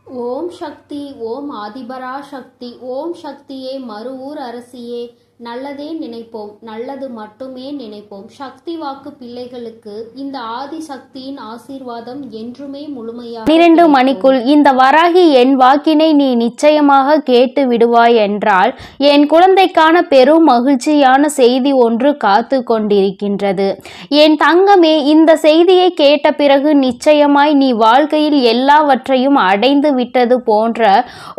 ஓம் சக்தி ஓம் ஆதிபரா சக்தி ஓம் சக்தியே மறுவூர் அரசியே நல்லதே நினைப்போம், நல்லது மட்டுமே நினைப்போம். சக்தி வாக்கு பிள்ளைகளுக்கு இந்த ஆதி சக்தியின் ஆசீர்வாதம் என்றுமே முழுமையாக 12 மணிக்குள் இந்த வராகி என் வாக்கினை நீ நிச்சயமாக கேட்டு விடுவாய் என்றால் என் குழந்தைக்கான பெரும் மகிழ்ச்சியான செய்தி ஒன்று காத்து கொண்டிருக்கின்றது. என் தங்கமே, இந்த செய்தியை கேட்ட பிறகு நிச்சயமாய் நீ வாழ்க்கையில் எல்லாவற்றையும் அடைந்து விட்டது போன்ற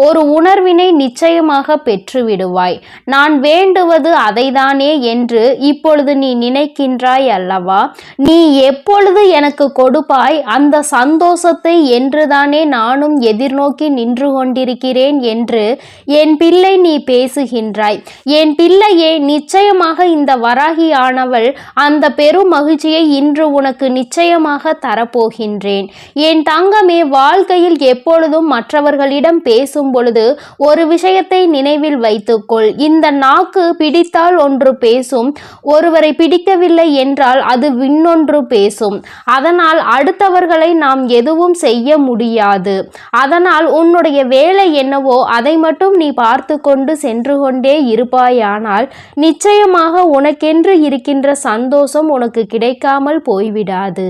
ஒரு உணர்வினை நிச்சயமாக பெற்றுவிடுவாய். நான் வேண்டுவது அதைதானே என்று இப்பொழுது நீ நினைக்கின்றாய் அல்லவா? நீ எப்பொழுது எனக்கு கொடுப்பாய் அந்த சந்தோஷத்தை என்றுதானே நானும் எதிர்நோக்கி நின்று கொண்டிருக்கிறேன் என்று என் பிள்ளை நீ பேசுகின்றாய். என் பிள்ளையே, நிச்சயமாக இந்த வராகியானவள் அந்த பெரும் மகிழ்ச்சியை இன்று உனக்கு நிச்சயமாக தரப்போகின்றேன். என் தங்கமே, வாழ்க்கையில் எப்பொழுதும் மற்றவர்களிடம் பேசும் பொழுது ஒரு விஷயத்தை நினைவில் வைத்துக்கொள். இந்த நாக்கு பிடித்தால் ஒன்று பேசும், ஒருவரை பிடிக்கவில்லை என்றால் அது இன்னொன்று பேசும். அதனால் அடுத்தவர்களை நாம் எதுவும் செய்ய முடியாது. அதனால் உன்னுடைய வேலை என்னவோ அதை மட்டும் நீ பார்த்து கொண்டு சென்று கொண்டே இருப்பாயானால் நிச்சயமாக உனக்கென்று இருக்கின்ற சந்தோஷம் உனக்கு கிடைக்காமல் போய்விடாது.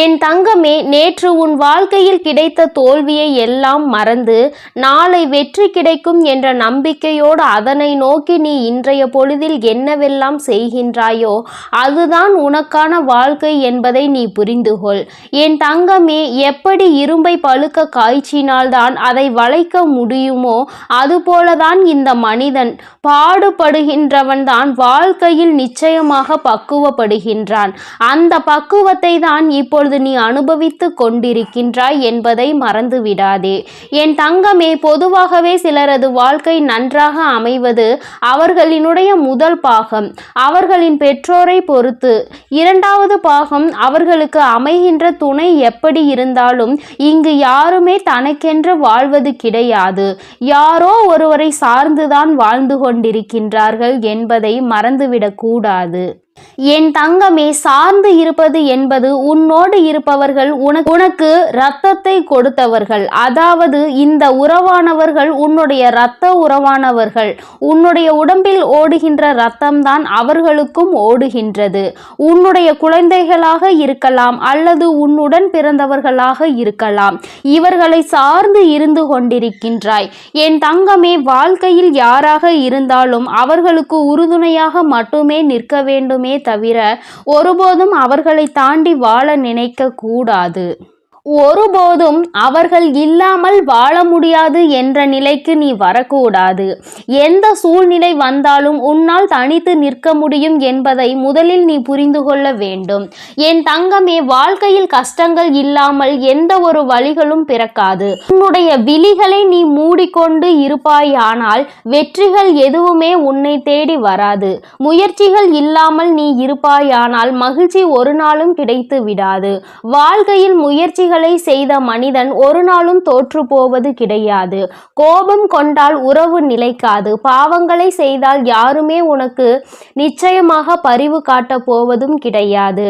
என் தங்கமே, நேற்று உன் வாழ்க்கையில் கிடைத்த தோல்வியை எல்லாம் மறந்து நாளை வெற்றி கிடைக்கும் என்ற நம்பிக்கையோடு அதனை நோக்கி நீ இன்றைய பொழுதில் என்னவெல்லாம் செய்கின்றாயோ அதுதான் உனக்கான வாழ்க்கை என்பதை நீ புரிந்துகொள். என் தங்கமே, எப்படி இரும்பை பழுக்க காய்ச்சினால்தான் அதை வளைக்க முடியுமோ அதுபோலதான் இந்த மனிதன் பாடுபடுகின்றவன் தான் வாழ்க்கையில் நிச்சயமாக பக்குவப்படுகின்றான். அந்த பக்குவத்தை தான் இப்பொழுது நீ அனுபவித்து கொண்டிருக்கின்றாய் என்பதை மறந்து விடாதே. என் தங்கமே, பொதுவாகவே சிலரது வாழ்க்கை நன்றாக அமைவது அவர்களினுடைய முதல் பாகம் அவர்களின் பெற்றோரை பொறுத்து, இரண்டாவது பாகம் அவர்களுக்கு அமைகின்ற துணை எப்படி இருந்தாலும் இங்கு யாருமே தனக்கென்று வாழ்வது கிடையாது. யாரோ ஒருவரை சார்ந்துதான் வாழ்ந்து கொண்டிருக்கின்றார்கள் என்பதை மறந்துவிடக் கூடாது. என் தங்கமே, சார்ந்து இருப்பது என்பது உன்னோடு இருப்பவர்கள் உனக்கு இரத்தத்தை கொடுத்தவர்கள். அதாவது இந்த உறவானவர்கள் உன்னுடைய இரத்த உறவானவர்கள். உன்னுடைய உடம்பில் ஓடுகின்ற இரத்தம்தான் அவர்களுக்கும் ஓடுகின்றது. உன்னுடைய குழந்தைகளாக இருக்கலாம் அல்லது உன்னுடன் பிறந்தவர்களாக இருக்கலாம். இவர்களை சார்ந்து இருந்து கொண்டிருக்கின்றாய். என் தங்கமே, வாழ்க்கையில் யாராக இருந்தாலும் அவர்களுக்கு உறுதுணையாக மட்டுமே நிற்க வேண்டும் தவிர ஒருபோதும் அவர்களை தாண்டி வாழ நினைக்க கூடாது. ஒருபோதும் அவர்கள் இல்லாமல் வாழ முடியாது என்ற நிலைக்கு நீ வரக்கூடாது. எந்த சூழ்நிலை வந்தாலும் உன்னால் தனித்து நிற்க முடியும் என்பதை முதலில் நீ புரிந்து கொள்ள வேண்டும். என் தங்கமே, வாழ்க்கையில் கஷ்டங்கள் இல்லாமல் எந்த ஒரு வழிகளும் பிறக்காது. உன்னுடைய விழிகளை நீ மூடிக்கொண்டு இருப்பாயானால் வெற்றிகள் எதுவுமே உன்னை தேடி வராது. முயற்சிகள் இல்லாமல் நீ இருப்பாயானால் மகிழ்ச்சி ஒரு நாளும் கிடைத்து விடாது. வாழ்க்கையில் முயற்சிகள் செய்த மனிதன் ஒரு நாளும் தோற்று போவது கிடையாது. கோபம் கொண்டால் உறவு நிலைக்காது. பாவங்களை செய்தால் யாருமே உனக்கு நிச்சயமாக பரிவு காட்ட போவதும் கிடையாது.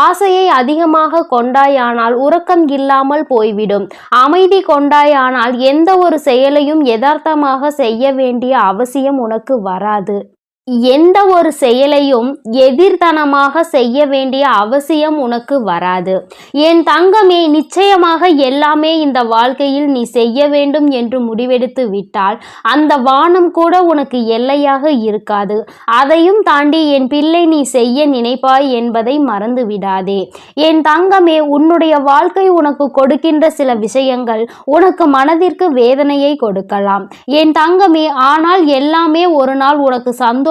ஆசையை அதிகமாக கொண்டாயானால் உறக்கம் இல்லாமல் போய்விடும். அமைதி கொண்டாயானால் எந்த ஒரு செயலையும் யதார்த்தமாக செய்ய வேண்டிய அவசியம் உனக்கு வராது. எந்த ஒரு செயலையும் எதிர்த்தனமாக செய்ய வேண்டிய அவசியம் உனக்கு வராது. என் தங்கமே, நிச்சயமாக எல்லாமே இந்த வாழ்க்கையில் நீ செய்ய வேண்டும் என்று முடிவெடுத்து விட்டால் அந்த வானம் கூட உனக்கு எல்லையாக இருக்காது. அதையும் தாண்டி என் பிள்ளை நீ செய்ய நினைப்பாய் என்பதை மறந்து விடாதே. என் தங்கமே, உன்னுடைய வாழ்க்கை உனக்கு கொடுக்கின்ற சில விஷயங்கள் உனக்கு மனதிற்கு வேதனையை கொடுக்கலாம். என் தங்கமே, ஆனால் எல்லாமே ஒரு நாள் உனக்கு சந்தோஷத்தை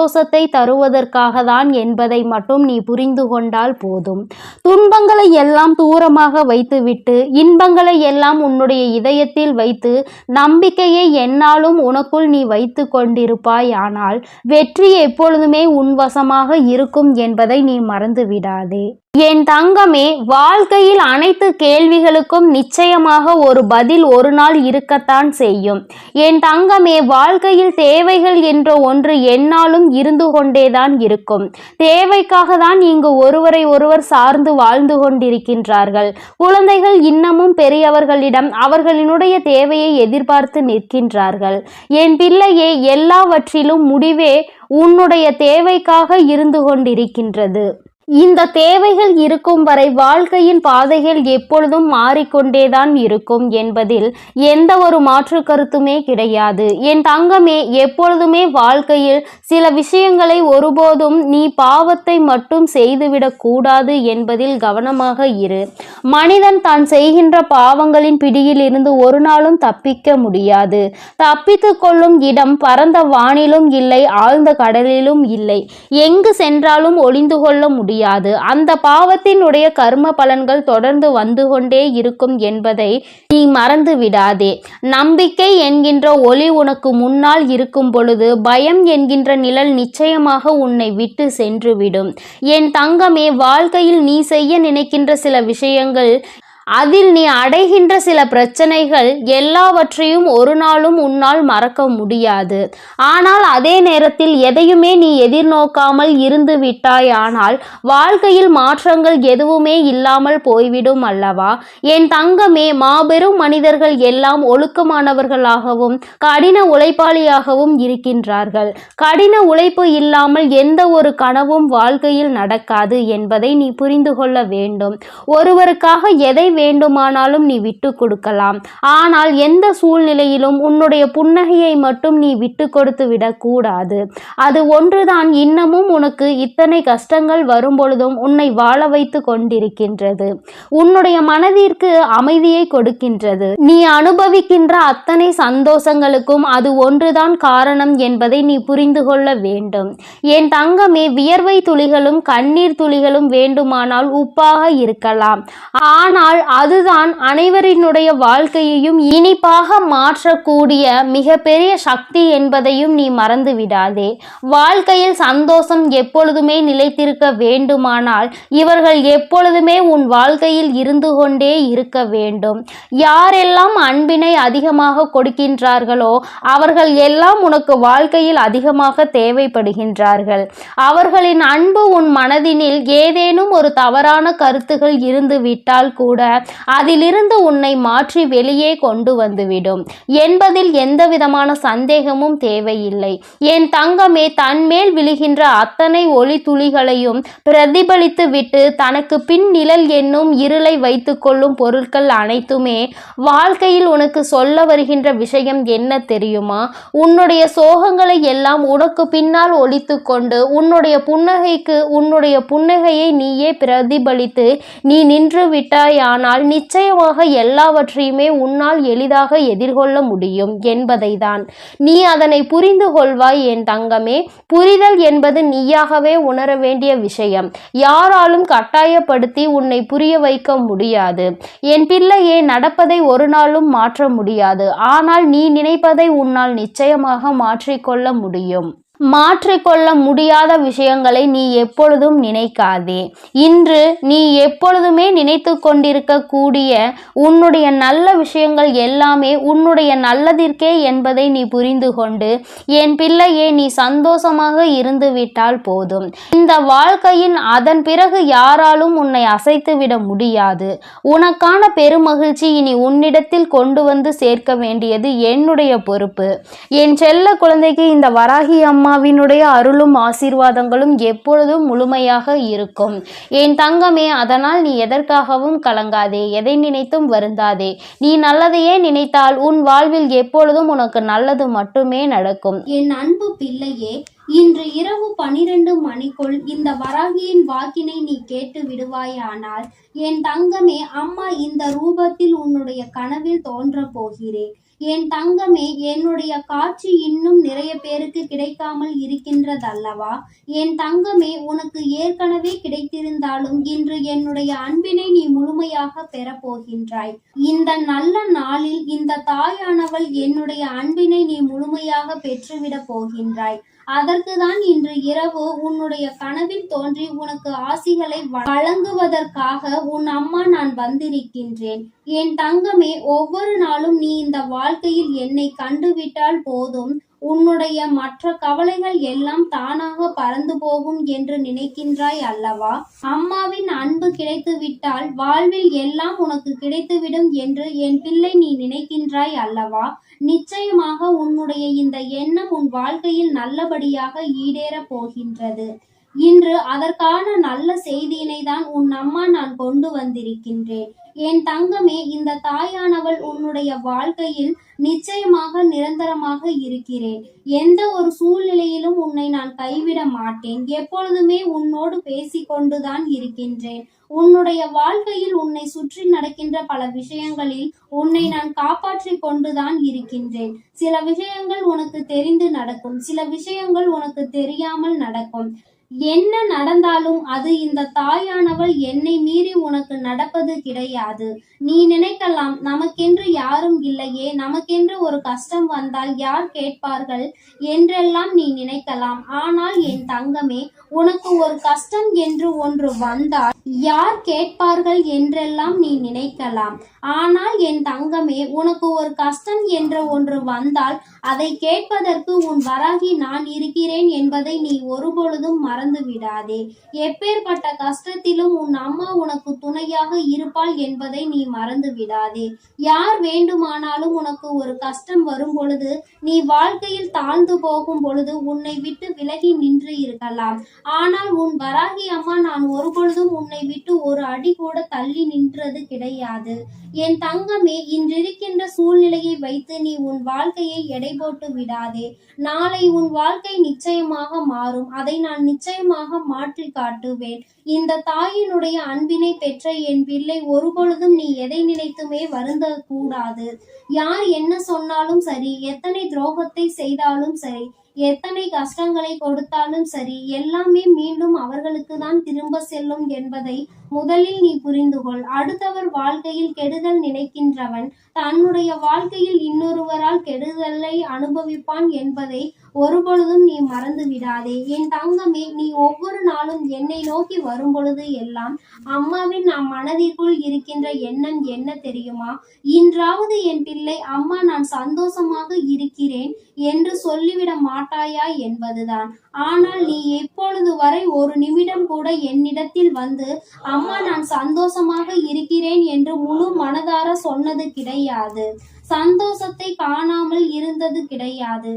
தருவதற்காக தான் என்பதை மட்டும் நீ புரிந்து கொண்டால் போதும். துன்பங்களை எல்லாம் தூரமாக வைத்துவிட்டு இன்பங்களை எல்லாம் உன்னுடைய இதயத்தில் வைத்து நம்பிக்கையை எந்நாளும் உனக்குள் நீ வைத்து கொண்டிருப்பாய். ஆனால் வெற்றி எப்பொழுதுமே உன் வசமாக இருக்கும் என்பதை நீ மறந்து விடாதே. என் தங்கமே, வாழ்க்கையில் அனைத்து கேள்விகளுக்கும் நிச்சயமாக ஒரு பதில் ஒரு நாள் இருக்கத்தான் செய்யும். என் தங்கமே, வாழ்க்கையில் தேவைகள் என்ற ஒன்று எந்நாளும் இருந்து கொண்டேதான் இருக்கும். தேவைக்காக தான் இங்கு ஒருவரை ஒருவர் சார்ந்து வாழ்ந்து கொண்டிருக்கின்றார்கள். குழந்தைகள் இன்னமும் பெரியவர்களிடம் அவர்களினுடைய தேவையை எதிர்பார்த்து நிற்கின்றார்கள். என் பிள்ளையே, எல்லாவற்றிலும் முடிவே உன்னுடைய தேவைக்காக இருந்து கொண்டிருக்கின்றது. இந்த தேவைகள் இருக்கும் வரை வாழ்க்கையின் பாதைகள் எப்பொழுதும் மாறிக்கொண்டேதான் இருக்கும் என்பதில் எந்த ஒரு மாற்று கருத்துமே கிடையாது. என் தங்கமே, எப்பொழுதுமே வாழ்க்கையில் சில விஷயங்களை ஒருபோதும் நீ பாவத்தை மட்டும் செய்துவிடக் கூடாது என்பதில் கவனமாக இரு. மனிதன் தான் செய்கின்ற பாவங்களின் பிடியில் இருந்து ஒரு நாளும் தப்பிக்க முடியாது. தப்பித்து கொள்ளும் இடம் பரந்த வானிலும் இல்லை, ஆழ்ந்த கடலிலும் இல்லை. எங்கு சென்றாலும் ஒளிந்து கொள்ள முடியாது. அந்த பாவத்தினுடைய கர்ம பலன்கள் தொடர்ந்து வந்து கொண்டே இருக்கும் என்பதை நீ மறந்து விடாதே. நம்பிக்கை என்கின்ற ஒளி உனக்கு முன்னால் இருக்கும் பொழுது பயம் என்கின்ற நிழல் நிச்சயமாக உன்னை விட்டு சென்றுவிடும். என் தங்கமே, வாழ்க்கையில் நீ செய்ய நினைக்கின்ற சில விஷயங்கள், அதில் நீ அடைகின்ற சில பிரச்சனைகள் எல்லாவற்றையும் ஒரு நாளும் உன்னால் மறக்க முடியாது. ஆனால் அதே நேரத்தில் எதையுமே நீ எதிர்நோக்காமல் இருந்து விட்டாயானால் வாழ்க்கையில் மாற்றங்கள் எதுவுமே இல்லாமல் போய்விடும் அல்லவா? என் தங்கமே, மாபெரும் மனிதர்கள் எல்லாம் ஒழுக்கமானவர்களாகவும் கடின உழைப்பாளியாகவும் இருக்கின்றார்கள். கடின உழைப்பு இல்லாமல் எந்த ஒரு கனவும் வாழ்க்கையில் நடக்காது என்பதை நீ புரிந்து கொள்ள வேண்டும். ஒருவருக்காக எதை வேண்டுமானாலும் நீ விட்டு கொடுக்கலாம். ஆனால் எந்த சூழ்நிலையிலும் உன்னுடைய புன்னகையை மட்டும் நீ விட்டு கொடுத்து விடக்கூடாது. அது ஒன்றுதான் இன்னமும் உனக்கு இத்தனை கஷ்டங்கள் வரும் பொழுதும் உன்னை வாழ வைத்து கொண்டிருக்கின்றது. உன்னுடைய மனதிற்கு அமைதியை கொடுக்கின்றது. நீ அனுபவிக்கின்ற அத்தனை சந்தோஷங்களுக்கும் அது ஒன்றுதான் காரணம் என்பதை நீ புரிந்து கொள்ள வேண்டும். என் தங்கமே, வியர்வை துளிகளும் கண்ணீர் துளிகளும் வேண்டுமானால் உப்பாக இருக்கலாம். ஆனால் அதுதான் அனைவரினுடைய வாழ்க்கையையும் இனிப்பாக மாற்றக்கூடிய மிகப்பெரிய சக்தி என்பதையும் நீ மறந்து விடாதே. வாழ்க்கையில் சந்தோஷம் எப்பொழுதுமே நிலைத்திருக்க வேண்டுமானால் இவர்கள் எப்பொழுதுமே உன் வாழ்க்கையில் இருந்து கொண்டே இருக்க வேண்டும். யாரெல்லாம் அன்பினை அதிகமாக கொடுக்கின்றார்களோ அவர்கள் எல்லாம் உனக்கு வாழ்க்கையில் அதிகமாக தேவைப்படுகின்றார்கள். அவர்களின் அன்பு உன் மனதினில் ஏதேனும் ஒரு தவறான கருத்துகள் இருந்து விட்டால் கூட அதிலிருந்து உன்னை மாற்றி வெளியே கொண்டு வந்துவிடும் என்பதில் எந்த விதமான சந்தேகமும் தேவையில்லை. என் தங்கமே, தன்மேல் விழுகின்ற அத்தனை ஒளி துளிகளையும் பிரதிபலித்து விட்டு தனக்கு பின் நிழல் என்னும் இருளை வைத்து கொள்ளும் பொருட்கள் அனைத்துமே வாழ்க்கையில் உனக்கு சொல்ல வருகின்ற விஷயம் என்ன தெரியுமா? உன்னுடைய சோகங்களை எல்லாம் உனக்கு பின்னால் ஒழித்து கொண்டு உன்னுடைய புன்னகையை நீயே பிரதிபலித்து நீ நின்று விட்டாயானால் நிச்சயமாக எல்லாவற்றையுமே உன்னால் எளிதாக எதிர்கொள்ள முடியும் என்பதை தான். நீ அதனை புரிந்து கொள்வாய் என் தங்கமே. புரிதல் என்பது நீயாகவே உணர வேண்டிய விஷயம். யாராலும் கட்டாயப்படுத்தி உன்னை புரிய வைக்க முடியாது. என் பிள்ளையே, நடப்பதை ஒரு நாளும் மாற்ற முடியாது. ஆனால் நீ நினைப்பதை உன்னால் நிச்சயமாக மாற்றிக்கொள்ள முடியும். மாற்றிக்கொள்ள முடியாத விஷயங்களை நீ எப்பொழுதும் நினைக்காதே. இன்று நீ எப்பொழுதுமே நினைத்து கொண்டிருக்கக்கூடிய உன்னுடைய நல்ல விஷயங்கள் எல்லாமே உன்னுடைய நல்லதிற்கே என்பதை நீ புரிந்து கொண்டு என் பிள்ளையே, நீ சந்தோஷமாக இருந்து விட்டால் போதும். இந்த வாழ்க்கையின் அதன் பிறகு யாராலும் உன்னை அசைத்து விட முடியாது. உனக்கான பெருமகிழ்ச்சி இனி உன்னிடத்தில் கொண்டு வந்து சேர்க்க வேண்டியது என்னுடைய பொறுப்பு. என் செல்ல குழந்தைக்கு இந்த வராகி அம்மாவினுடைய அருளும் ஆசீர்வாதங்களும் எப்பொழுதும் முழுமையாக இருக்கும் என் தங்கமே. அதனால் நீ எதற்காகவும் கலங்காதே, எதை நினைத்தும் வருந்தாதே. நீ நல்லதையே நினைத்தால் உன் வாழ்வில் எப்பொழுதும் உனக்கு நல்லது மட்டுமே நடக்கும். என் அன்பு பிள்ளையே, இன்று இரவு 12 மணிக்குள் இந்த வராகியின் வாக்கினை நீ கேட்டு விடுவாயானால் என் தங்கமே, அம்மா இந்த ரூபத்தில் உன்னுடைய கனவில் தோன்ற போகிறேன். என் தங்கமே, என்னுடைய காட்சி இன்னும் நிறைய பேருக்கு கிடைக்காமல் இருக்கின்றதல்லவா? என் தங்கமே, உனக்கு ஏற்கனவே கிடைத்திருந்தாலும் இன்று என்னுடைய அன்பினை நீ முழுமையாக பெறப்போகின்றாய். இந்த நல்ல நாளில் இந்த தாயானவள் என்னுடைய அன்பினை நீ முழுமையாக பெற்றுவிட போகின்றாய். அதற்குதான் இன்று இரவு உன்னுடைய கனவில் தோன்றி உனக்கு ஆசிகளை வழங்குவதற்காக உன் அம்மா நான் வந்திருக்கின்றேன். என் தங்கமே, ஒவ்வொரு நாளும் நீ இந்த வாழ்க்கையில் என்னை கண்டுவிட்டால் போதும், உன்னுடைய மற்ற கவலைகள் எல்லாம் தானாக பறந்து போகும் என்று நினைக்கின்றாய் அல்லவா? அம்மாவின் அன்பு கிடைத்து விட்டால் வாழ்வில் எல்லாம் உனக்கு கிடைத்துவிடும் என்று என் பிள்ளை நீ நினைக்கின்றாய் அல்லவா? நிச்சயமாக உன்னுடைய இந்த எண்ணம் உன் வாழ்க்கையில் நல்லபடியாக ஈடேறப் போகின்றது. இன்று அதற்கான நல்ல செய்தியினை தான் உன் அம்மா நான் கொண்டு வந்திருக்கின்றேன். என் தங்கமே, இந்த தாயானவள் உன்னுடைய வாழ்க்கையில் நிச்சயமாக நிரந்தரமாக இருக்கிறேன். எந்த ஒரு சூழ்நிலையிலும் உன்னை நான் கைவிட மாட்டேன். எப்பொழுதுமே உன்னோடு பேசிக்கொண்டுதான் இருக்கின்றேன். உன்னுடைய வாழ்க்கையில் உன்னை சுற்றி நடக்கின்ற பல விஷயங்களில் உன்னை நான் காப்பாற்றிக் கொண்டுதான் இருக்கின்றேன். சில விஷயங்கள் உனக்கு தெரிந்து நடக்கும், சில விஷயங்கள் உனக்கு தெரியாமல் நடக்கும். என்ன நடந்தாலும் அது இந்த தாயானவள் என்னை மீறி உனக்கு நடப்பது கிடையாது. நீ நினைக்கலாம், நமக்கென்று யாரும் இல்லையே, நமக்கென்று ஒரு கஷ்டம் வந்தால் யார் கேட்பார்கள் என்றெல்லாம் நீ நினைக்கலாம். ஆனால் என் தங்கமே, உனக்கு ஒரு கஷ்டம் என்று ஒன்று வந்தால் யார் கேட்பார்கள் என்றெல்லாம் நீ நினைக்கலாம். ஆனால் என் தங்கமே, உனக்கு ஒரு கஷ்டம் என்ற ஒன்று வந்தால் அதை கேட்பதற்கு உன் வராகி நான் இருக்கிறேன் என்பதை நீ ஒருபொழுதும் மறந்து விடாதே. எப்பேற்பட்ட கஷ்டத்திலும் உன் அம்மா உனக்கு துணையாக இருப்பாள் என்பதை நீ மறந்து விடாதே. யார் வேண்டுமானாலும் உனக்கு ஒரு கஷ்டம் வரும் பொழுது, நீ வாழ்க்கையில் தாழ்ந்து போகும் பொழுது உன்னை விட்டு விலகி நின்று இருக்கலாம். ஆனால் உன் வராகி அம்மா நான் ஒருபொழுதும் உன்னை விட்டு ஒரு அடி கூட தள்ளி நின்றது கிடையாது. என் தங்கமே, இன்றிருக்கின்ற சூழ்நிலையை வைத்து நீ உன் வாழ்க்கையை எடை போட்டு விடாதே. நாளை உன் வாழ்க்கை நிச்சயமாக மாறும். அதை நான் நிச்சயமாக மாற்றி காட்டுவேன். இந்த தாயினுடைய அன்பினை பெற்ற என் பிள்ளை, ஒருபொழுதும் நீ எதை நினைத்துமே வருந்த கூடாது. யார் என்ன சொன்னாலும் சரி, எத்தனை துரோகத்தை செய்தாலும் சரி, எத்தனை கஷ்டங்களை கொடுத்தாலும் சரி, எல்லாமே மீண்டும் அவர்களுக்கு தான் திரும்ப செல்லும் என்பதை முதலில் நீ புரிந்து கொள். அடுத்தவர் வாழ்க்கையில் கெடுதல் நினைக்கின்றவன் தன்னுடைய வாழ்க்கையில் இன்னொருவரால் கெடுதலை அனுபவிப்பான் என்பதை ஒருபொழுதும் நீ மறந்து விடாதே. என் தங்கமே, நீ ஒவ்வொரு நாளும் என்னை நோக்கி வரும் பொழுது எல்லாம் அம்மாவின் நம் மனதிற்குள் இருக்கின்ற எண்ணம் என்ன தெரியுமா? இன்றாவது என் பிள்ளை, அம்மா நான் சந்தோஷமாக இருக்கிறேன் என்று சொல்லிவிட மாட்டாயா என்பதுதான். ஆனால் நீ எப்பொழுது வரை ஒரு நிமிடம் கூட என்னிடத்தில் வந்து அம்மா நான் சந்தோஷமாக இருக்கிறேன் என்று முழு மனதார சொன்னது கிடையாது. சந்தோஷத்தை காணாமல் இருந்தது கிடையாது.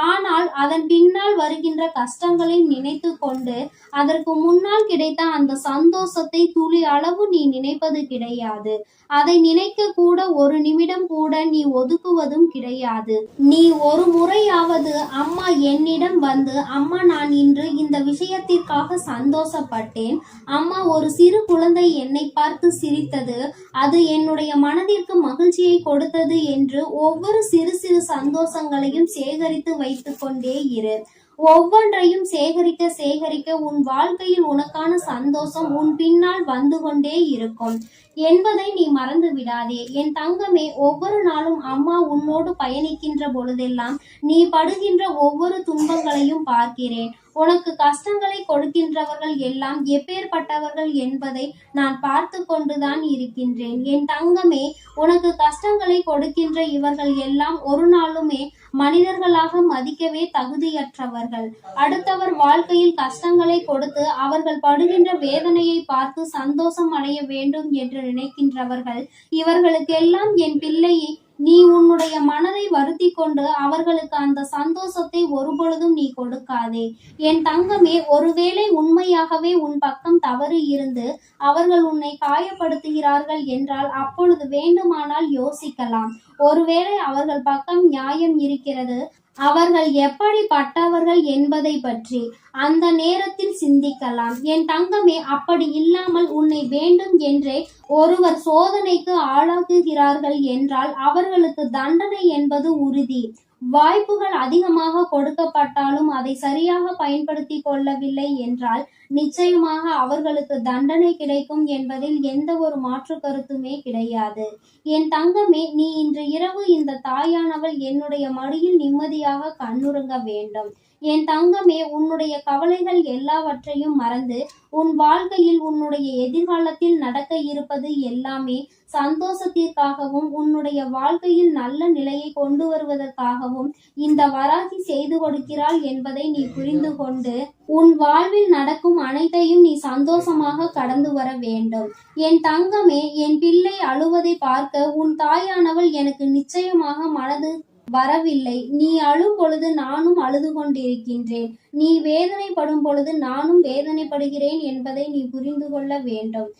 ஆனால் அதன் பின்னால் வருகின்ற கஷ்டங்களை நினைத்து கொண்டு அதற்கு முன்னால் கிடைத்த அந்த சந்தோஷத்தை துளி அளவு நீ நினைப்பது கிடையாது. அதை நினைக்க கூட ஒரு நிமிடம் கூட நீ ஒதுக்குவதும் கிடையாது. நீ ஒரு முறையாவது அம்மா என்னிடம் வந்து, அம்மா நான் இன்று இந்த விஷயத்திற்காக சந்தோஷப்பட்டேன், அம்மா ஒரு சிறு குழந்தை என்னை பார்த்து சிரித்தது, அது என்னுடைய மனதிற்கு மகிழ்ச்சியை கொடுத்தது என்று ஒவ்வொரு சிறு சிறு சந்தோஷங்களையும் சேகரித்து வைத்துக் கொண்டே இரு. ஒவ்வொன்றையும் சேகரிக்க சேகரிக்க உன் வாழ்க்கையில் உனக்கான சந்தோஷம் உன் பின்னால் வந்து கொண்டே இருக்கும் என்பதை நீ மறந்து விடாதே. என் தங்கமே, ஒவ்வொரு நாளும் அம்மா உன்னோடு பயணிக்கின்ற பொழுதெல்லாம் நீ படுகின்ற ஒவ்வொரு துன்பங்களையும் பார்க்கிறேன். உனக்கு கஷ்டங்களை கொடுக்கின்றவர்கள் எல்லாம் எப்பேற்பட்டவர்கள் என்பதை நான் பார்த்து கொண்டுதான் இருக்கின்றேன். என் தங்கமே, உனக்கு கஷ்டங்களை கொடுக்கின்ற இவர்கள் எல்லாம் ஒரு நாளுமே மனிதர்களாக மதிக்கவே தகுதியற்றவர்கள். அடுத்தவர் வாழ்க்கையில் கஷ்டங்களை கொடுத்து அவர்கள் படுகின்ற வேதனையை பார்த்து சந்தோஷம் அடைய வேண்டும் என்று நினைக்கின்றவர்கள். இவர்களுக்கெல்லாம் என் பிள்ளையை நீ உன்னுடைய மனதை வருத்தி கொண்டு அவர்களுக்கு அந்த சந்தோஷத்தை ஒருபொழுதும் நீ கொடுக்காதே. என் தங்கமே, ஒருவேளை உண்மையாகவே உன் பக்கம் தவறு இருந்து அவர்கள் உன்னை காயப்படுத்துகிறார்கள் என்றால் அப்பொழுது வேண்டுமானால் யோசிக்கலாம். ஒருவேளை அவர்கள் பக்கம் நியாயம் இருக்கிறது, அவர்கள் எப்படிப்பட்டவர்கள் என்பதை பற்றி அந்த நேரத்தில் சிந்திக்கலாம். என் தங்கமே, அப்படி இல்லாமல் உன்னை வேண்டும் என்றே ஒருவர் சோதனைக்கு ஆளாக்குகிறார்கள் என்றால் அவர்களுக்கு தண்டனை என்பது உறுதி. வாய்ப்புகள் அதிகமாக கொடுக்கப்பட்டாலும் அதை சரியாக பயன்படுத்தி கொள்ளவில்லை என்றால் நிச்சயமாக அவர்களுக்கு தண்டனை கிடைக்கும் என்பதில் எந்த ஒரு மாற்று கருத்துமே கிடையாது. என் தங்கமே, நீ இன்று இரவு இந்த தாயானவள் என்னுடைய மடியில் நிம்மதியாக கண்ணுறங்க வேண்டும். என் தங்கமே, உன்னுடைய கவலைகள் எல்லாவற்றையும் மறந்து உன் வாழ்க்கையில் உன்னுடைய எதிர்காலத்தில் நடக்க இருப்பது எல்லாமே சந்தோஷத்திற்காகவும் உன்னுடைய வாழ்க்கையில் நல்ல நிலையை கொண்டு வருவதற்காகவும் இந்த வராகி செய்து கொடுக்கிறாள் என்பதை நீ புரிந்து கொண்டு உன் வாழ்வில் நடக்கும் அனைத்தையும் நீ சந்தோஷமாக கடந்து வர வேண்டும். என் தங்கமே, என் பிள்ளை அழுவதை பார்க்க உன் தாயானவள் எனக்கு நிச்சயமாக மனது வரவில்லை. நீ அழும் பொழுது நானும் அழுது கொண்டிருக்கின்றேன். நீ வேதனைப்படும் பொழுது நானும் வேதனைப்படுகிறேன் என்பதை நீ புரிந்து கொள்ள வேண்டும்.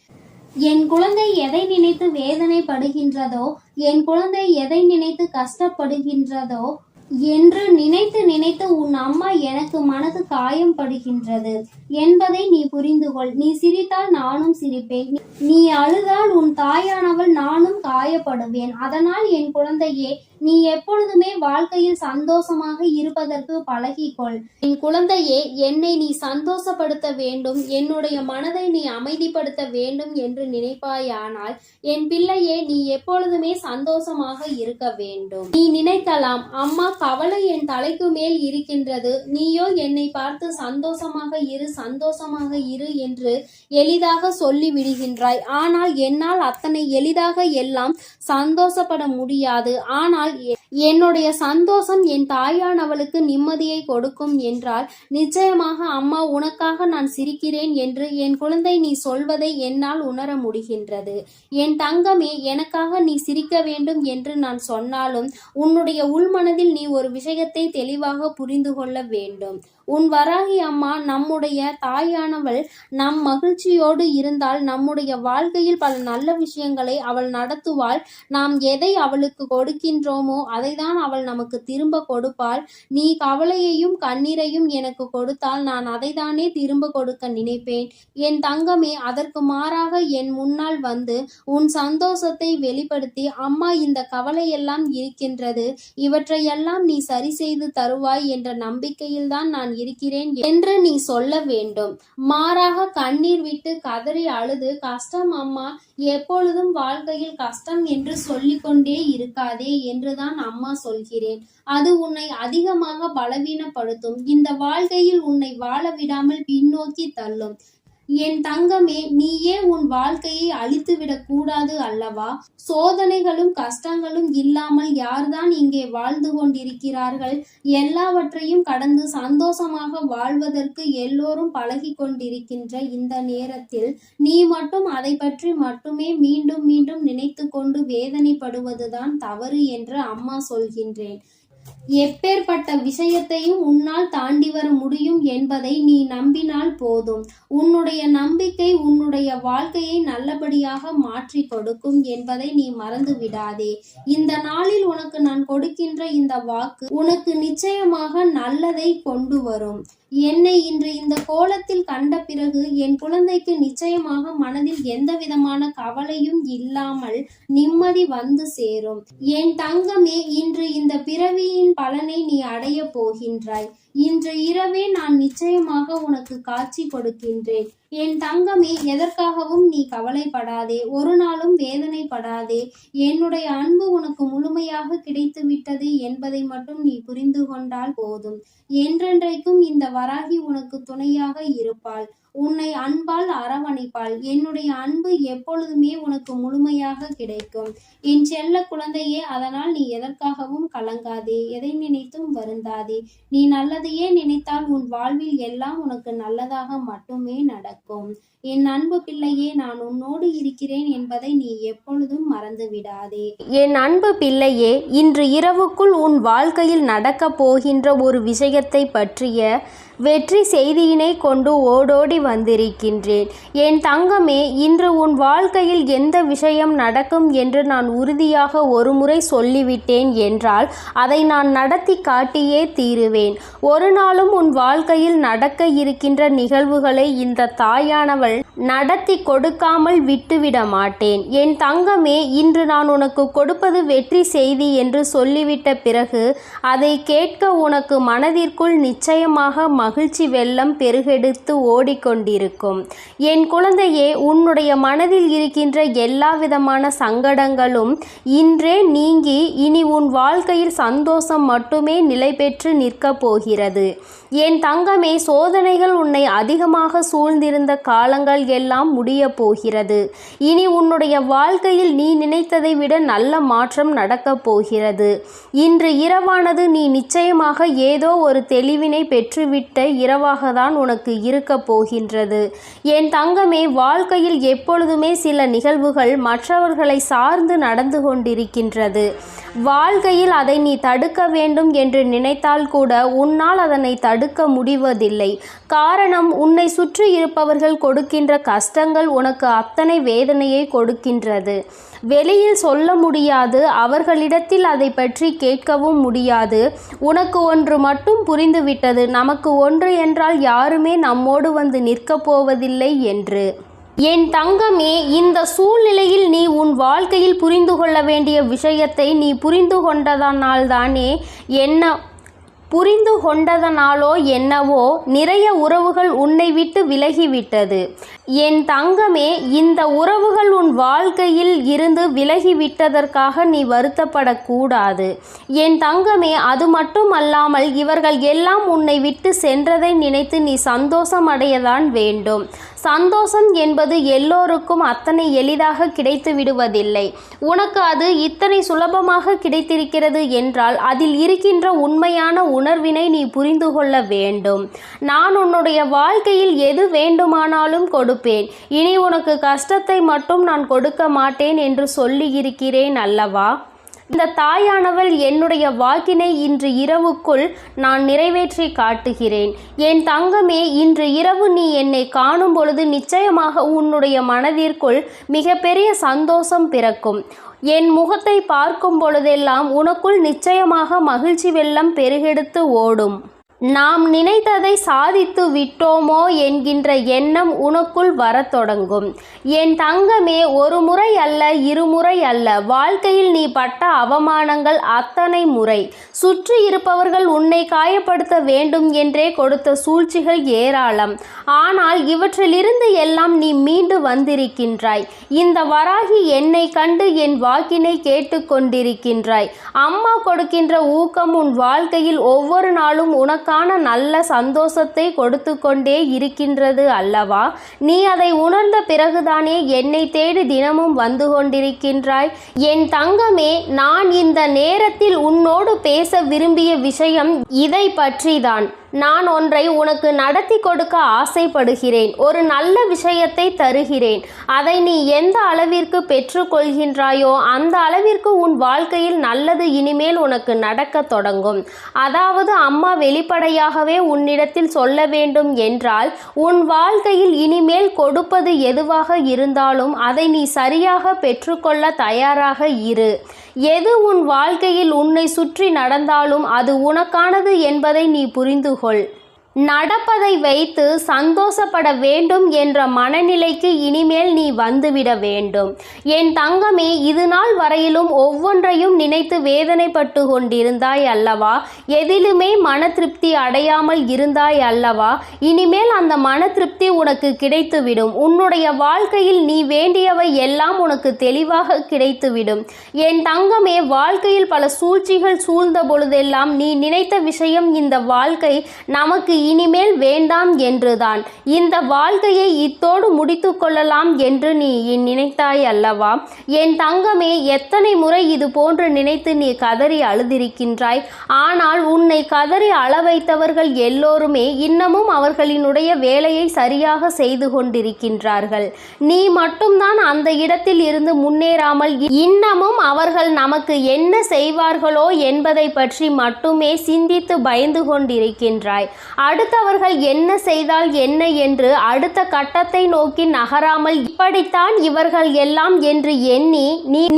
என் குழந்தை எதை நினைத்து வேதனைப்படுகின்றதோ, என் குழந்தை எதை நினைத்து கஷ்டப்படுகின்றதோ என்று நினைத்து நினைத்து உன் அம்மா எனக்கு மனது காயம் படுகின்றது என்பதை நீ புரிந்து கொள். நீ சிரித்தால் நானும் சிரிப்பேன், நீ அழுதால் உன் தாயானவள் நானும் காயப்படுவேன். அதனால் என் குழந்தையே, நீ எப்பொழுதுமே வாழ்க்கையில் சந்தோஷமாக இருப்பதற்கு பழகிக்கொள். என் குழந்தையே, என்னை நீ சந்தோஷப்படுத்த வேண்டும், என்னுடைய மனதை நீ அமைதிப்படுத்த வேண்டும் என்று நினைப்பாயானால் என் பிள்ளையே, நீ எப்பொழுதுமே சந்தோஷமாக இருக்க வேண்டும். நீ நினைக்கலாம், அம்மா கவலை என் தலைக்கு மேல் இருக்கின்றது, நீயோ என்னை பார்த்து சந்தோஷமாக இரு என்று எளிதாக சொல்லி விடுகின்றாய். ஆனால் என்னால் அத்தனை எளிதாக எல்லாம் சந்தோஷப்பட முடியாது. ஆனால் என்னுடைய சந்தோஷம் என் தாயானவளுக்கு நிம்மதியை கொடுக்கும் என்றால் நிச்சயமாக அம்மா உனக்காக நான் சிரிக்கிறேன் என்று என் குழந்தை நீ சொல்வதை என்னால் உணர முடிகின்றது. என் தங்கமே, எனக்காக நீ சிரிக்க வேண்டும் என்று நான் சொன்னாலும் உன்னுடைய உள்மனதில் நீ ஒரு விஷயத்தை தெளிவாக புரிந்து கொள்ள வேண்டும். உன் வராகி அம்மா நம்முடைய தாயானவள் நம் மகிழ்ச்சியோடு இருந்தால் நம்முடைய வாழ்க்கையில் பல நல்ல விஷயங்களை அவள் நடத்துவாள். நாம் எதை அவளுக்கு கொடுக்கின்றோமோ அதைதான் அவள் நமக்கு திரும்ப கொடுப்பாள். நீ கவலையையும் கண்ணீரையும் எனக்கு கொடுத்தால் நான் அதைதானே திரும்ப கொடுக்க நினைப்பேன். என் தங்கமே, அதற்கு மாறாக என் முன்னால் வந்து உன் சந்தோஷத்தை வெளிப்படுத்தி, அம்மா இந்த கவலையெல்லாம் இருக்கின்றது, இவற்றையெல்லாம் நீ சரி செய்து தருவாய் என்ற நம்பிக்கையில்தான் நான் இருக்கிறேன் என்று நீ சொல்ல வேண்டும். மாறாக கண்ணீர் விட்டு கதறி அழுது, கஷ்டம் அம்மா, எப்பொழுதும் வாழ்க்கையில் கஷ்டம் என்று சொல்லிக்கொண்டே இருக்காதே என்றுதான் அம்மா சொல்கிறேன். அது உன்னை அதிகமாக பலவீனப்படுத்தும். இந்த வாழ்க்கையில் உன்னை வாழ விடாமல் பின்னோக்கி தள்ளும். என் தங்கமே, நீயே உன் வாழ்க்கையை அழித்துவிடக் கூடாது அல்லவா? சோதனைகளும் கஷ்டங்களும் இல்லாமல் யார்தான் இங்கே வாழ்ந்து கொண்டிருக்கிறார்கள்? எல்லாவற்றையும் கடந்து சந்தோஷமாக வாழ்வதற்கு எல்லோரும் பழகி கொண்டிருக்கின்ற இந்த நேரத்தில் நீ மட்டும் அதை பற்றி மட்டுமே மீண்டும் மீண்டும் நினைத்து கொண்டு வேதனைப்படுவதுதான் தவறு என்று அம்மா சொல்கின்றேன். எப்பேற்பட்ட விஷயத்தையும் உன்னால் தாண்டி வர முடியும் என்பதை நீ நம்பினால் போதும். உன்னுடைய நம்பிக்கை உன்னுடைய வாழ்க்கையை நல்லபடியாக மாற்றி கொடுக்கும் என்பதை நீ மறந்து விடாதே. இந்த நாளில் உனக்கு நான் கொடுக்கின்ற இந்த வாக்கு உனக்கு நிச்சயமாக நல்லதை கொண்டு வரும். என்னை இன்று இந்த கோலத்தில் கண்ட பிறகு என் குழந்தைக்கு நிச்சயமாக மனதில் எந்த விதமான கவலையும் இல்லாமல் நிம்மதி வந்து சேரும். என் தங்கமே, இன்று இந்த பிறவியின் பலனை நீ அடைய போகின்றாய். இன்று இரவே நான் நிச்சயமாக உனக்கு காட்சி கொடுக்கின்றேன். என் தங்கமே, எதற்காகவும் நீ கவலைப்படாதே, ஒரு நாளும் வேதனைப்படாதே. என்னுடைய அன்பு உனக்கு முழுமையாக கிடைத்து விட்டது என்பதை மட்டும் நீ புரிந்து கொண்டால் போதும். என்றென்றைக்கும் இந்த வராகி உனக்கு துணையாக இருப்பாள். உன்னை அன்பால் அரவணைப்பாள். என்னுடைய அன்பு எப்பொழுதுமே உனக்கு முழுமையாக கிடைக்கும் என் செல்ல குழந்தையே. அதனால் நீ எதற்காகவும் கலங்காதே, எதை நினைத்தும் வருந்தாதே. நீ நல்லதையே நினைத்தால் உன் வாழ்வில் எல்லாம் உனக்கு நல்லதாக மட்டுமே நடக்கும். என் அன்பு பிள்ளையே, நான் உன்னோடு இருக்கிறேன் என்பதை நீ எப்பொழுதும் மறந்து விடாதே. என் அன்பு பிள்ளையே, இன்று இரவுக்குள் உன் வாழ்க்கையில் நடக்கப் போகின்ற ஒரு விஷயத்தை பற்றிய வெற்றி செய்தியினை கொண்டு ஓடோடி வந்திருக்கின்றேன். என் தங்கமே, இன்று உன் வாழ்க்கையில் எந்த விஷயம் நடக்கும் என்று நான் உறுதியாக ஒருமுறை சொல்லிவிட்டேன் என்றால் அதை நான் நடத்தி காட்டியே தீருவேன். ஒரு நாளும் உன் வாழ்க்கையில் நடக்க இருக்கின்ற நிகழ்வுகளை இந்த தாயானவள் நடத்தி கொடுக்காமல் விட்டுவிட மாட்டேன். என் தங்கமே, இன்று நான் உனக்கு கொடுப்பது வெற்றி செய்தி என்று சொல்லிவிட்ட பிறகு அதை கேட்க உனக்கு மனதிற்குள் நிச்சயமாக மகிழ்ச்சி வெள்ளம் பெருகெடுத்து ஓடிக்கொண்டிருக்கும். என் குழந்தையே, உன்னுடைய மனதில் இருக்கின்ற எல்லா விதமான சங்கடங்களும் இன்றே நீங்கி இனி உன் வாழ்க்கையில் சந்தோஷம் மட்டுமே நிலை பெற்று நிற்கப் போகிறது. என் தங்கமே, சோதனைகள் உன்னை அதிகமாக சூழ்ந்திருந்த காலங்கள் எல்லாம் முடிய போகிறது. இனி உன்னுடைய வாழ்க்கையில் நீ நினைத்ததை விட நல்ல மாற்றம் நடக்கப் போகிறது. இன்று இரவானது நீ நிச்சயமாக ஏதோ ஒரு தெளிவினை பெற்றுவிட்ட இரவாக தான் உனக்கு இருக்க போகின்றது. என் தங்கமே, வாழ்க்கையில் எப்பொழுதுமே சில நிகழ்வுகள் மற்றவர்களை சார்ந்து நடந்து கொண்டிருக்கின்றது. வாழ்க்கையில் அதை நீ தடுக்க வேண்டும் என்று நினைத்தால் கூட உன்னால் அதனை தடுக்க முடிவதில்லை. காரணம், உன்னை சுற்றி இருப்பவர்கள் கொடுக்கின்ற கஷ்டங்கள் உனக்கு அத்தனை வேதனையை கொடுக்கின்றது. வெளியில் சொல்ல முடியாது, அவர்களிடத்தில் அதை பற்றி கேட்கவும் முடியாது. உனக்கு ஒன்று மட்டும் புரிந்துவிட்டது, நமக்கு ஒன்று என்றால் யாருமே நம்மோடு வந்து நிற்கப் போவதில்லை என்று. என் தங்கமே, இந்த சூழ்நிலையில் நீ உன் வாழ்க்கையில் புரிந்து கொள்ள வேண்டிய விஷயத்தை நீ புரிந்து கொண்டதனாலோ என்னவோ நிறைய உறவுகள் உன்னை விட்டு விலகிவிட்டது. என் தங்கமே, இந்த உறவுகள் உன் வாழ்க்கையில் இருந்து விலகிவிட்டதற்காக நீ வருத்தப்படக்கூடாது. என் தங்கமே, அது மட்டும் அல்லாமல் இவர்கள் எல்லாம் உன்னை விட்டு சென்றதை நினைத்து நீ சந்தோஷம் அடையதான் வேண்டும். சந்தோஷம் என்பது எல்லோருக்கும் அத்தனை எளிதாக கிடைத்து விடுவதில்லை. உனக்கு அது இத்தனை சுலபமாக கிடைத்திருக்கிறது என்றால் அதில் இருக்கின்ற உண்மையான உணர்வினை நீ புரிந்து கொள்ள வேண்டும். நான் உன்னுடைய வாழ்க்கையில் எது வேண்டுமானாலும் கொடுப்பேன். இனி உனக்கு கஷ்டத்தை மட்டும் நான் கொடுக்க மாட்டேன் என்று சொல்லியிருக்கிறேன் அல்லவா? இந்த தாயானவள் என்னுடைய வாக்கினை இன்று இரவுக்குள் நான் நிறைவேற்றி காட்டுகிறேன். என் தங்கமே, இன்று இரவு நீ என்னை காணும் பொழுது நிச்சயமாக உன்னுடைய மனதிற்குள் மிகப்பெரிய சந்தோஷம் பிறக்கும். என் முகத்தை பார்க்கும் பொழுதெல்லாம் உனக்குள் நிச்சயமாக மகிழ்ச்சி வெள்ளம் பெருகெடுத்து ஓடும். நாம் நினைத்ததை சாதித்து விட்டோமோ என்கின்ற எண்ணம் உனக்குள் வரத் தொடங்கும். என் தங்கமே, ஒரு முறை அல்ல, இருமுறை அல்ல, வாழ்க்கையில் நீ பட்ட அவமானங்கள் அத்தனை முறை. சுற்றி இருப்பவர்கள் உன்னை காயப்படுத்த வேண்டும் என்றே கொடுத்த சூழ்ச்சிகள் ஏராளம். ஆனால் இவற்றிலிருந்து எல்லாம் நீ மீண்டு வந்திருக்கின்றாய். இந்த வராகி என்னை கண்டு என் வாக்கினை கேட்டு கொண்டிருக்கின்றாய். அம்மா கொடுக்கின்ற ஊக்கம் உன் வாழ்க்கையில் ஒவ்வொரு நாளும் உனக்கு நல்ல சந்தோஷத்தை கொடுத்து கொண்டே இருக்கின்றது அல்லவா? நீ அதை உணர்ந்த பிறகுதானே என்னை தேடி தினமும் வந்து கொண்டிருக்கின்றாய். என் தங்கமே, நான் இந்த நேரத்தில் உன்னோடு பேச விரும்பிய விஷயம் இதை பற்றிதான். நான் ஒன்றை உனக்கு நடத்தி கொடுக்க ஆசைப்படுகிறேன். ஒரு நல்ல விஷயத்தை தருகிறேன். அதை நீ எந்த அளவிற்கு பெற்றுக்கொள்கின்றாயோ அந்த அளவிற்கு உன் வாழ்க்கையில் நல்லது இனிமேல் உனக்கு நடக்க தொடங்கும். அதாவது அம்மா வெளிப்படையாகவே உன்னிடத்தில் சொல்ல வேண்டும் என்றால், உன் வாழ்க்கையில் இனிமேல் கொடுப்பது எதுவாக இருந்தாலும் அதை நீ சரியாக பெற்றுக்கொள்ள தயாராக இரு. எது உன் வாழ்க்கையில் உன்னை சுற்றி நடந்தாலும் அது உனக்கானது என்பதை நீ புரிந்து கொள். நடப்பதை வைத்து சந்தோஷப்பட வேண்டும் என்ற மனநிலைக்கு இனிமேல் நீ வந்துவிட வேண்டும். என் தங்கமே, இது நாள் வரையிலும் ஒவ்வொன்றையும் நினைத்து வேதனைப்பட்டு கொண்டிருந்தாய் அல்லவா? எதிலுமே மன திருப்தி அடையாமல் இருந்தாய் அல்லவா? இனிமேல் அந்த மன திருப்தி உனக்கு கிடைத்துவிடும். உன்னுடைய வாழ்க்கையில் நீ வேண்டியவை எல்லாம் உனக்கு தெளிவாக கிடைத்துவிடும். என் தங்கமே, வாழ்க்கையில் பல சூழ்ச்சிகள் சூழ்ந்த பொழுதெல்லாம் நீ நினைத்த விஷயம், இந்த வாழ்க்கை நமக்கு இனிமேல் வேண்டாம் என்றுதான். இந்த வாழ்க்கையை இத்தோடு முடித்து கொள்ளலாம் என்று நீ நினைத்தாய் அல்லவா? என் தங்கமே, எத்தனை முறை இது போன்று நினைத்து நீ கதறி அழுதிருக்கின்றாய். ஆனால் உன்னை கதறி அழ வைத்தவர்கள் எல்லோருமே இன்னமும் அவர்களினுடைய வேலையை சரியாக செய்து கொண்டிருக்கின்றார்கள். நீ மட்டும்தான் அந்த இடத்தில் இருந்து முன்னேறாமல் இன்னமும் அவர்கள் நமக்கு என்ன செய்வார்களோ என்பதை பற்றி மட்டுமே சிந்தித்து பயந்து கொண்டிருக்கின்றாய். அடுத்தவர்கள் என்ன செய்தால் என்ன என்று அடுத்த கட்டத்தை நோக்கி நகராமல் இப்படித்தான் இவர்கள் எல்லாம் என்று எண்ணி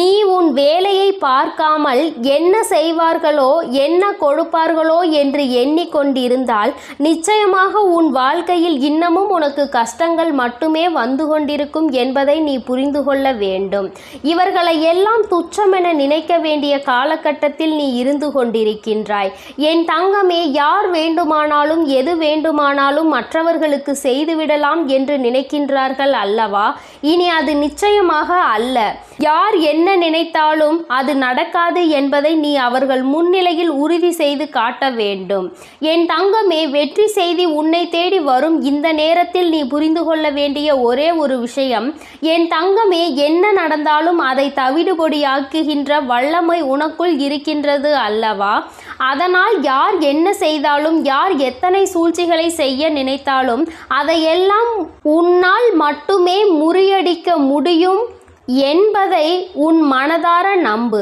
நீ உன் வேலையை பார்க்காமல் என்ன செய்வார்களோ என்ன கொடுப்பார்களோ என்று எண்ணிக்கொண்டிருந்தால் நிச்சயமாக உன் வாழ்க்கையில் இன்னமும் உனக்கு கஷ்டங்கள் மட்டுமே வந்து கொண்டிருக்கும் என்பதை நீ புரிந்து கொள்ள வேண்டும். இவர்களை எல்லாம் துச்சமென நினைக்க வேண்டிய காலகட்டத்தில் நீ இருந்து கொண்டிருக்கின்றாய். என் தங்கமே, யார் வேண்டுமானாலும் எது வேண்டுமானாலும் மற்றவர்களுக்கு செய்துவிடலாம் என்று நினைக்கின்றார்கள் அல்லவா? இனி அது நிச்சயமாக அல்ல. யார் என்ன நினைத்தாலும் அது நடக்காது என்பதை நீ அவர்கள் முன்னிலையில் உறுதி செய்து காட்ட வேண்டும். என் தங்கமே, வெற்றி செய்தி உன்னை தேடி வரும் இந்த நேரத்தில் நீ புரிந்து கொள்ள வேண்டிய ஒரே ஒரு விஷயம், என் தங்கமே, என்ன நடந்தாலும் அதை தவிடுபொடியாக்குகின்ற வல்லமை உனக்குள் இருக்கின்றது அல்லவா? அதனால் யார் என்ன செய்தாலும், யார் எத்தனை சூழ்ச்சிகளை செய்ய நினைத்தாலும் அதையெல்லாம் உன்னால் மட்டுமே முறியடிக்க முடியும் என்பதை உன் மனதார நம்பு.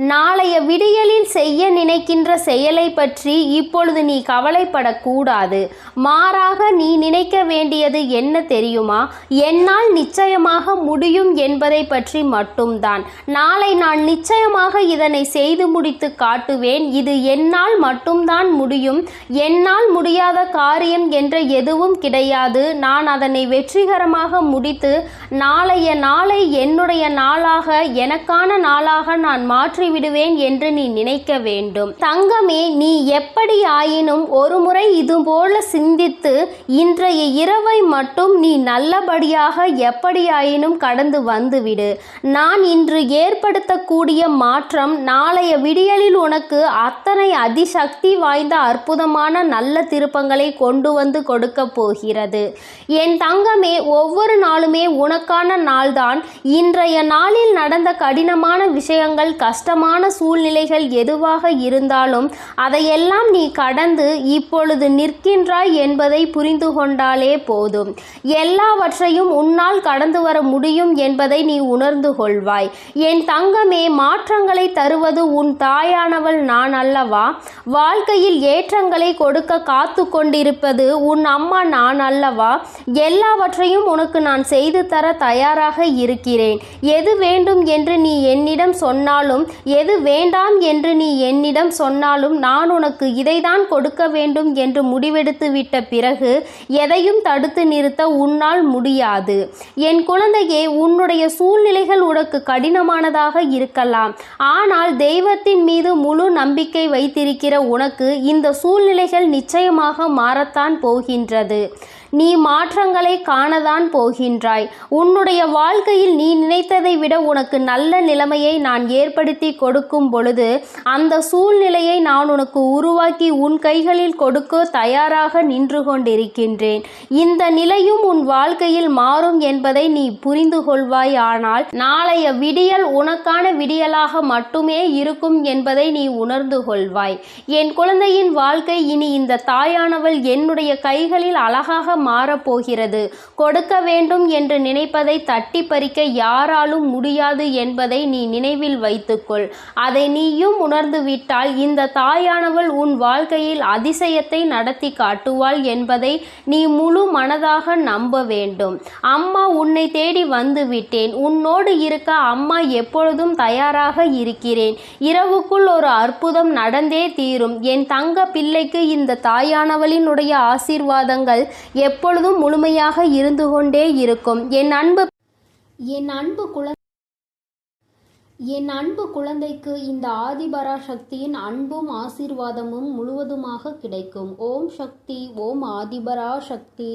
நாளைய விடியலில் செய்ய நினைக்கின்ற செயலை பற்றி இப்பொழுது நீ கவலைப்படக்கூடாது. மாறாக நீ நினைக்க வேண்டியது என்ன தெரியுமா? என்னால் நிச்சயமாக முடியும் என்பதை பற்றி மட்டும்தான். நாளை நான் நிச்சயமாக இதனை செய்து முடித்து காட்டுவேன். இது என்னால் மட்டும்தான் முடியும். என்னால் முடியாத காரியம் என்ற எதுவும் கிடையாது. நான் அதனை வெற்றிகரமாக முடித்து நாளைய நாளை என்னுடைய நாளாக, எனக்கான நாளாக நான் மாற்றி விடுவேன் என்று நீ நினைக்க வேண்டும். தங்கமே, நீ எப்படி ஆயினும் ஒரு முறை இதுபோல சிந்தித்து இன்றைய இரவை மட்டும் நீ நல்லபடியாக எப்படியாயினும் கடந்து வந்துவிடு. நான் இன்று ஏற்படுத்தக்கூடிய மாற்றம் நாளைய விடியலில் உனக்கு அத்தனை அதிசக்தி வாய்ந்த அற்புதமான நல்ல திருப்பங்களை கொண்டு வந்து கொடுக்க போகிறது. என் தங்கமே, ஒவ்வொரு நாளுமே உனக்கான நாள்தான். இன்றைய நாளில் நடந்த கடினமான விஷயங்கள், கஷ்டமான சூழ்நிலைகள் எதுவாக இருந்தாலும் அதையெல்லாம் நீ கடந்து இப்பொழுது நிற்கின்றாய் என்பதை புரிந்து கொண்டாலே போதும். எல்லாவற்றையும் உன்னால் கடந்து வர முடியும் என்பதை நீ உணர்ந்து கொள்வாய். என் தங்கமே, மாற்றங்களை தருவது உன் தாயானவள் நான் அல்லவா? வாழ்க்கையில் ஏற்றங்களை கொடுக்க காத்து கொண்டிருப்பது உன் அம்மா நான் அல்லவா? எல்லாவற்றையும் உனக்கு நான் செய்து தர தயாராக இருக்கிறேன். எது வேண்டும் என்று நீ என்னிடம் சொன்னாலும், எது வேண்டாம் என்று நீ என்னிடம் சொன்னாலும், நான் உனக்கு இதைதான் கொடுக்க வேண்டும் என்று முடிவெடுத்து விட்ட பிறகு எதையும் தடுத்து நிறுத்த உன்னால் முடியாது. என் குழந்தையே, உன்னுடைய சூழ்நிலைகள் உனக்கு கடினமானதாக இருக்கலாம். ஆனால் தெய்வத்தின் மீது முழு நம்பிக்கை வைத்திருக்கிற உனக்கு இந்த சூழ்நிலைகள் நிச்சயமாக மாறத்தான் போகின்றது. நீ மாற்றங்களை காணதான் போகின்றாய். உன்னுடைய வாழ்க்கையில் நீ நினைத்ததை விட உனக்கு நல்ல நிலைமையை நான் ஏற்படுத்தி கொடுக்கும் பொழுது அந்த சூழ்நிலையை நான் உனக்கு உருவாக்கி உன் கைகளில் கொடுக்க தயாராக நின்று கொண்டிருக்கின்றேன். இந்த நிலையும் உன் வாழ்க்கையில் மாறும் என்பதை நீ புரிந்து கொள்வாய். ஆனால் நாளைய விடியல் உனக்கான விடியலாக மட்டுமே இருக்கும் என்பதை நீ உணர்ந்து கொள்வாய். என் குழந்தையின் வாழ்க்கை இனி இந்த தாயானவள் என்னுடைய கைகளில் அழகாக மாறப்போகிறது. கொடுக்க வேண்டும் என்று நினைப்பதை தட்டி பறிக்க யாராலும் முடியாது என்பதை நீ நினைவில் வைத்துக்கொள். அதை நீயும் உணர்ந்து விட்டால் இந்த தாயானவள் உன் வாழ்க்கையில் அதிசயத்தை நடத்தி காட்டுவாள் என்பதை நீ முழு மனதாக நம்ப வேண்டும். அம்மா உன்னை தேடி வந்து விட்டேன். உன்னோடு இருக்க அம்மா எப்பொழுதும் தயாராக இருக்கிறேன். இரவுக்குள் ஒரு அற்புதம் நடந்தே தீரும். என் தங்க பிள்ளைக்கு இந்த தாயானவளினுடைய ஆசீர்வாதங்கள் எப்பொழுதும் முழுமையாக இருந்து கொண்டே இருக்கும். என் அன்பு குழந்தைக்கு இந்த ஆதிபராசக்தியின் அன்பும் ஆசீர்வாதமும் முழுவதுமாக கிடைக்கும். ஓம் சக்தி. ஓம் ஆதிபராசக்தி.